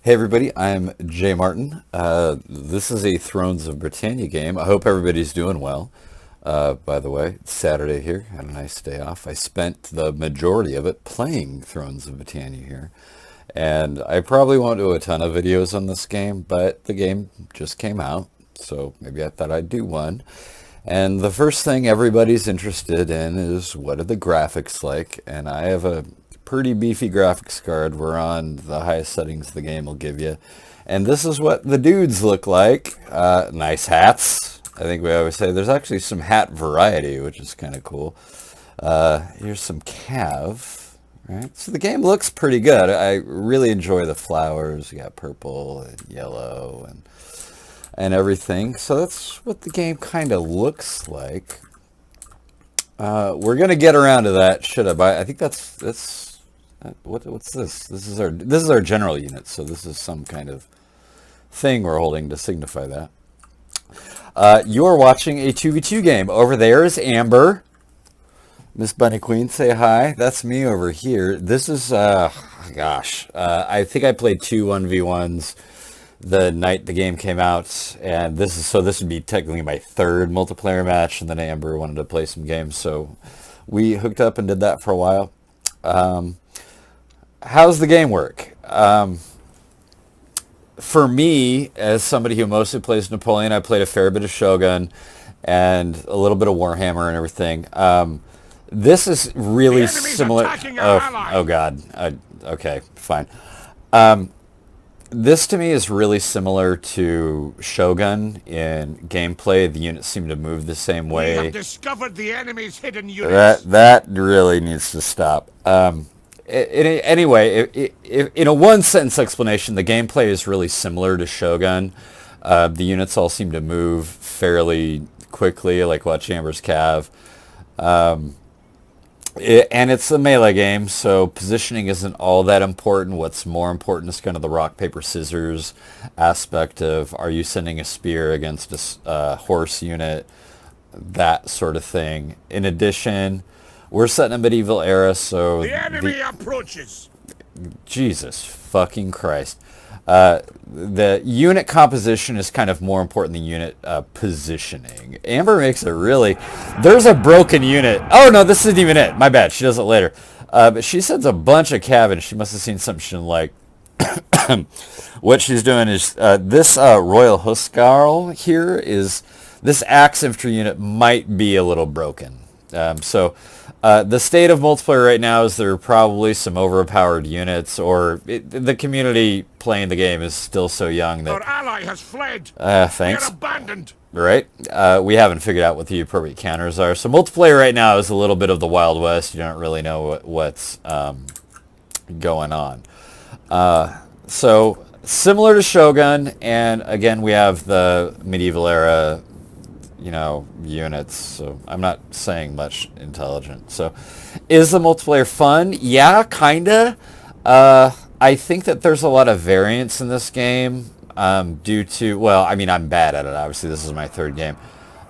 Hey everybody, I'm Jay Martin. This is a Thrones of Britannia game. I hope everybody's doing well. By the way, it's Saturday here. Had a nice day off. I spent the majority of it playing Thrones of Britannia here. And I probably won't do a ton of videos on this game, but the game just came out, so maybe I thought I'd do one. And the first thing everybody's interested in is what are the graphics like? And I have a pretty beefy graphics card. We're on the highest settings the game will give you. And this is what the dudes look like. Nice hats. I think we always say there's actually some hat variety, which is kind of cool. Here's some cav. Right? So the game looks pretty good. I really enjoy the flowers. You got purple and yellow and everything. So that's what the game kind of looks like. We're gonna get around to that. Should I buy? I think that's what's this? This is our general unit. So this is some kind of thing we're holding to signify that. You are watching a 2v2 game. Over there is Amber. Miss Bunny Queen, say hi. That's me over here. This is, I think I played two 1v1s the night the game came out, and this would be technically my third multiplayer match, and then Amber wanted to play some games, so we hooked up and did that for a while. How's the game work? For me, as somebody who mostly plays Napoleon, I played a fair bit of Shogun and a little bit of Warhammer and everything. This is really similar. Oh God. Okay, fine. This to me is really similar to Shogun in gameplay. The units seem to move the same way. We have discovered the enemy's hidden units. That really needs to stop. Anyway, in a one-sentence explanation, the gameplay is really similar to Shogun. The units all seem to move fairly quickly, like watch Amber's Cav. And it's a melee game, so positioning isn't all that important. What's more important is kind of the rock, paper, scissors aspect of, are you sending a spear against a horse unit, that sort of thing. In addition, we're set in a medieval era, so... The enemy approaches! Jesus fucking Christ. The unit composition is kind of more important than unit positioning. Amber makes it really... There's a broken unit. Oh, no, this isn't even it. My bad. She does it later. But she sends a bunch of cabins. She must have seen something like... What she's doing is... this Royal Huscarl here is... This axe infantry unit might be a little broken. The state of multiplayer right now is there are probably some overpowered units, or the community playing the game is still so young that... Our ally has fled! Thanks. We're abandoned! Right? We haven't figured out what the appropriate counters are. So multiplayer right now is a little bit of the Wild West. You don't really know what's going on. So similar to Shogun, and again we have the medieval era units, so I'm not saying much intelligent. So, is the multiplayer fun? Yeah, kinda. I think that there's a lot of variance in this game, due to, well, I mean, I'm bad at it, obviously, this is my third game.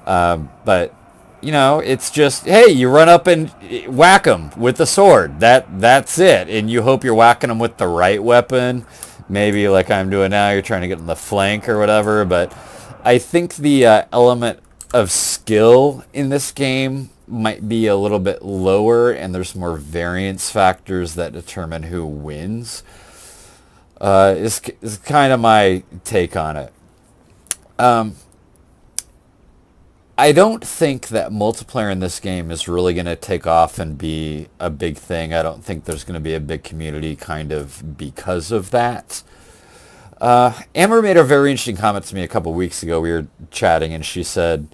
But, it's just, hey, you run up and whack them with the sword. That's it, and you hope you're whacking them with the right weapon. Maybe, like I'm doing now, you're trying to get in the flank or whatever, but I think the element of skill in this game might be a little bit lower, and there's more variance factors that determine who wins. Is kind of my take on it. I don't think that multiplayer in this game is really going to take off and be a big thing. I don't think there's going to be a big community kind of because of that. Amber made a very interesting comment to me a couple weeks ago. We were chatting, and she said,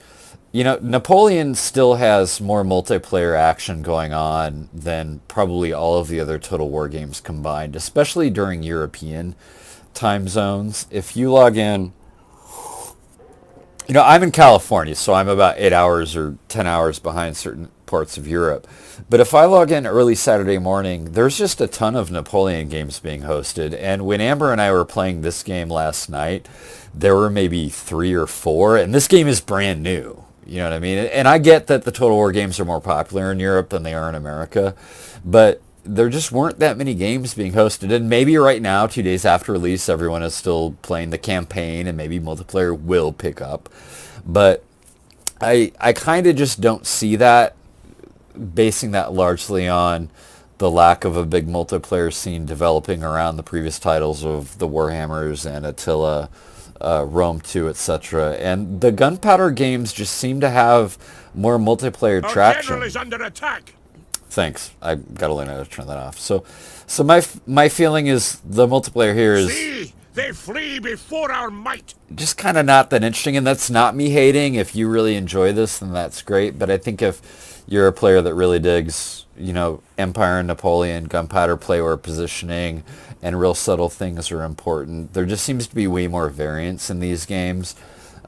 Napoleon still has more multiplayer action going on than probably all of the other Total War games combined, especially during European time zones. If you log in, I'm in California, so I'm about 8 hours or 10 hours behind certain parts of Europe. But if I log in early Saturday morning, there's just a ton of Napoleon games being hosted. And when Amber and I were playing this game last night, there were maybe 3 or 4, and this game is brand new. You know what I mean? And I get that the Total War games are more popular in Europe than they are in America, but there just weren't that many games being hosted. And maybe right now, 2 days after release, everyone is still playing the campaign, and maybe multiplayer will pick up. But I kind of just don't see that, basing that largely on the lack of a big multiplayer scene developing around the previous titles of the Warhammers and Attila, Rome 2, etc. And the Gunpowder games just seem to have more multiplayer Our traction. general is under attack. Thanks. I gotta learn how to turn that off. So my feeling is the multiplayer here is See, they flee before our might. just kind of not that interesting, and that's not me hating. If you really enjoy this, then that's great. But I think if you're a player that really digs, Empire and Napoleon, Gunpowder play or positioning, and real subtle things are important, there just seems to be way more variance in these games.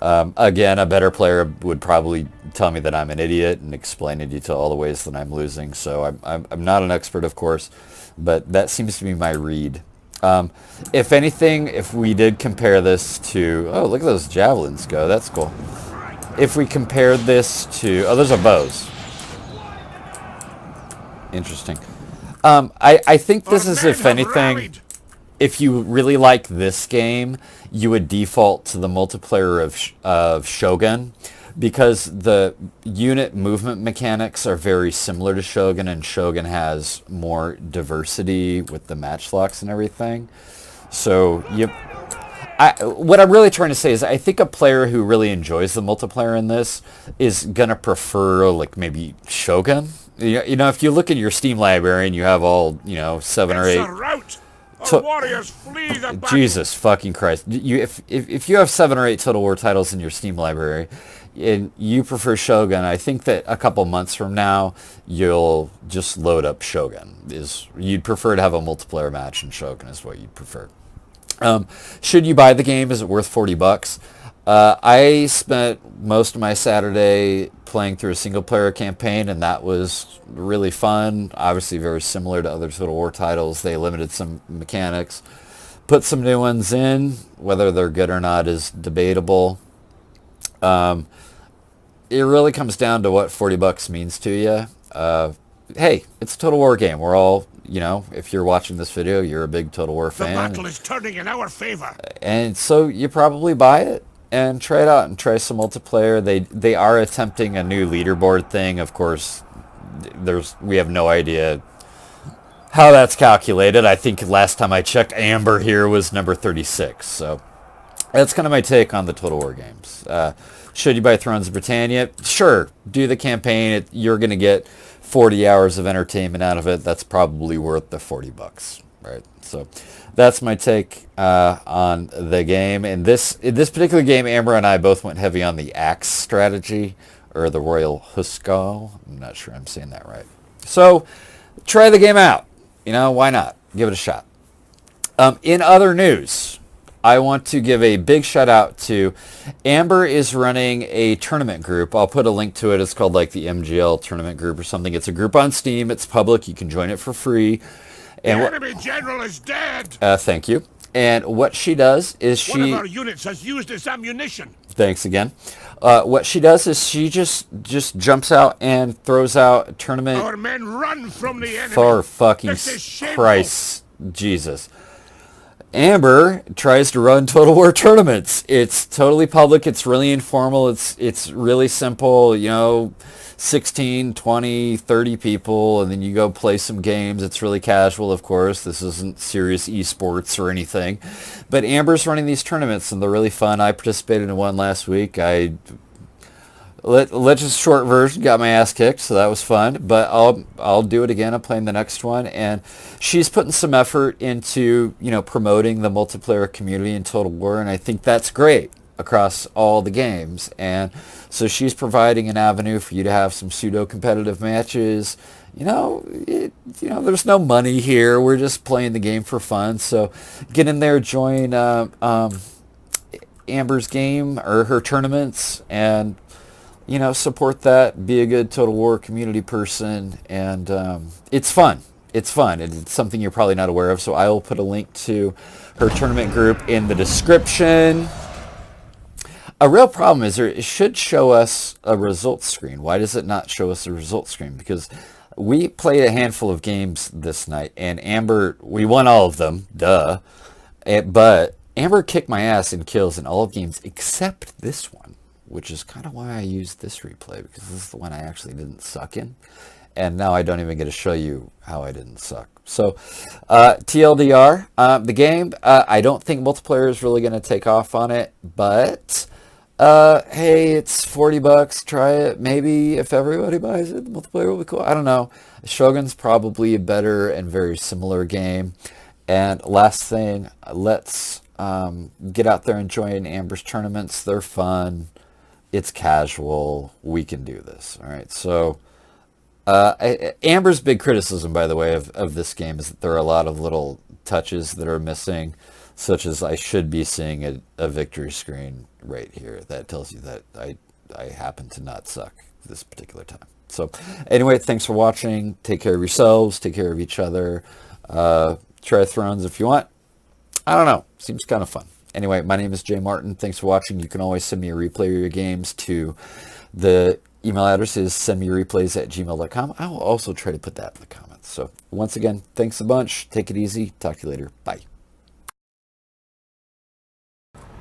Again, a better player would probably tell me that I'm an idiot and explain it to all the ways that I'm losing. So I'm not an expert, of course, but that seems to be my read. If anything, if we did compare this to, oh, look at those javelins go. That's cool. If we compared this to, oh, those are bows. Interesting. I think this is, if anything, if you really like this game, you would default to the multiplayer of Shogun, because the unit movement mechanics are very similar to Shogun, and Shogun has more diversity with the match locks and everything. So what I'm really trying to say is I think a player who really enjoys the multiplayer in this is going to prefer like maybe Shogun. If you look at your Steam library and you have all, 7 or 8... Our warriors flee the battle. Jesus fucking Christ. If you have 7 or 8 Total War titles in your Steam library and you prefer Shogun, I think that a couple months from now you'll just load up Shogun. You'd prefer to have a multiplayer match in Shogun is what you'd prefer. Should you buy the game? Is it worth $40? I spent most of my Saturday playing through a single-player campaign, and that was really fun. Obviously very similar to other Total War titles. They limited some mechanics, put some new ones in. Whether they're good or not is debatable. It really comes down to what $40 means to you. Hey, it's a Total War game. We're all, if you're watching this video, you're a big Total War fan. The battle is turning in our favor. And so you probably buy it and try it out and try some multiplayer. They are attempting a new leaderboard thing. Of course, we have no idea how that's calculated. I think last time I checked, Amber here was number 36. So that's kind of my take on the Total War games. Should you buy Thrones of Britannia? Sure, do the campaign. You're going to get 40 hours of entertainment out of it. That's probably worth the $40, right? So that's my take on the game. In this particular game, Amber and I both went heavy on the Axe strategy, or the Royal Huskal. I'm not sure I'm saying that right. So try the game out. Why not? Give it a shot. In other news, I want to give a big shout out to Amber is running a tournament group. I'll put a link to it. It's called like the MGL tournament group or something. It's a group on Steam. It's public. You can join it for free. And the enemy general is dead. Thank you. And what she does is One of our units has used its ammunition. Thanks again. What she does is she just jumps out and throws out a tournament. Our men run from the enemy. For fucking Christ, Jesus. Amber tries to run Total War tournaments. It's totally public. It's really informal. It's really simple. 16, 20, 30 people, and then you go play some games. It's really casual, of course. This isn't serious esports or anything. But Amber's running these tournaments, and they're really fun. I participated in one last week. Let's just short version, got my ass kicked, so that was fun. But I'll do it again. I'm playing the next one, and she's putting some effort into promoting the multiplayer community in Total War, and I think that's great across all the games. And so she's providing an avenue for you to have some pseudo-competitive matches. There's no money here. We're just playing the game for fun. So get in there, join Amber's game or her tournaments, and support that. Be a good Total War community person, and it's fun. It's fun. It's something you're probably not aware of. So I will put a link to her tournament group in the description. A real problem is it should show us a results screen. Why does it not show us a results screen? Because We played a handful of games this night, and Amber, we won all of them, duh. But Amber kicked my ass in kills in all of games except this one, which is kind of why I used this replay, because this is the one I actually didn't suck in. And now I don't even get to show you how I didn't suck. So, TLDR, the game, I don't think multiplayer is really going to take off on it, but hey, it's $40. Try it. Maybe if everybody buys it, the multiplayer will be cool. I don't know. Shogun's probably a better and very similar game. And last thing, let's get out there and join Amber's tournaments. They're fun. It's casual. We can do this. All right. So Amber's big criticism, by the way, of this game is that there are a lot of little touches that are missing, such as I should be seeing a victory screen right here. That tells you that I happen to not suck this particular time. So anyway, thanks for watching. Take care of yourselves. Take care of each other. Try Thrones if you want. I don't know. Seems kind of fun. Anyway, my name is Jay Martin. Thanks for watching. You can always send me a replay of your games to the email address is sendmeyourreplays@gmail.com. I will also try to put that in the comments. So once again, thanks a bunch. Take it easy. Talk to you later. Bye.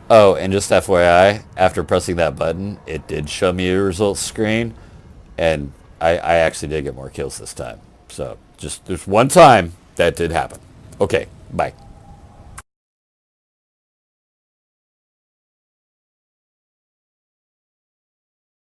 Oh, and just FYI, after pressing that button, it did show me a results screen, and I actually did get more kills this time. So just there's one time that did happen. Okay, bye.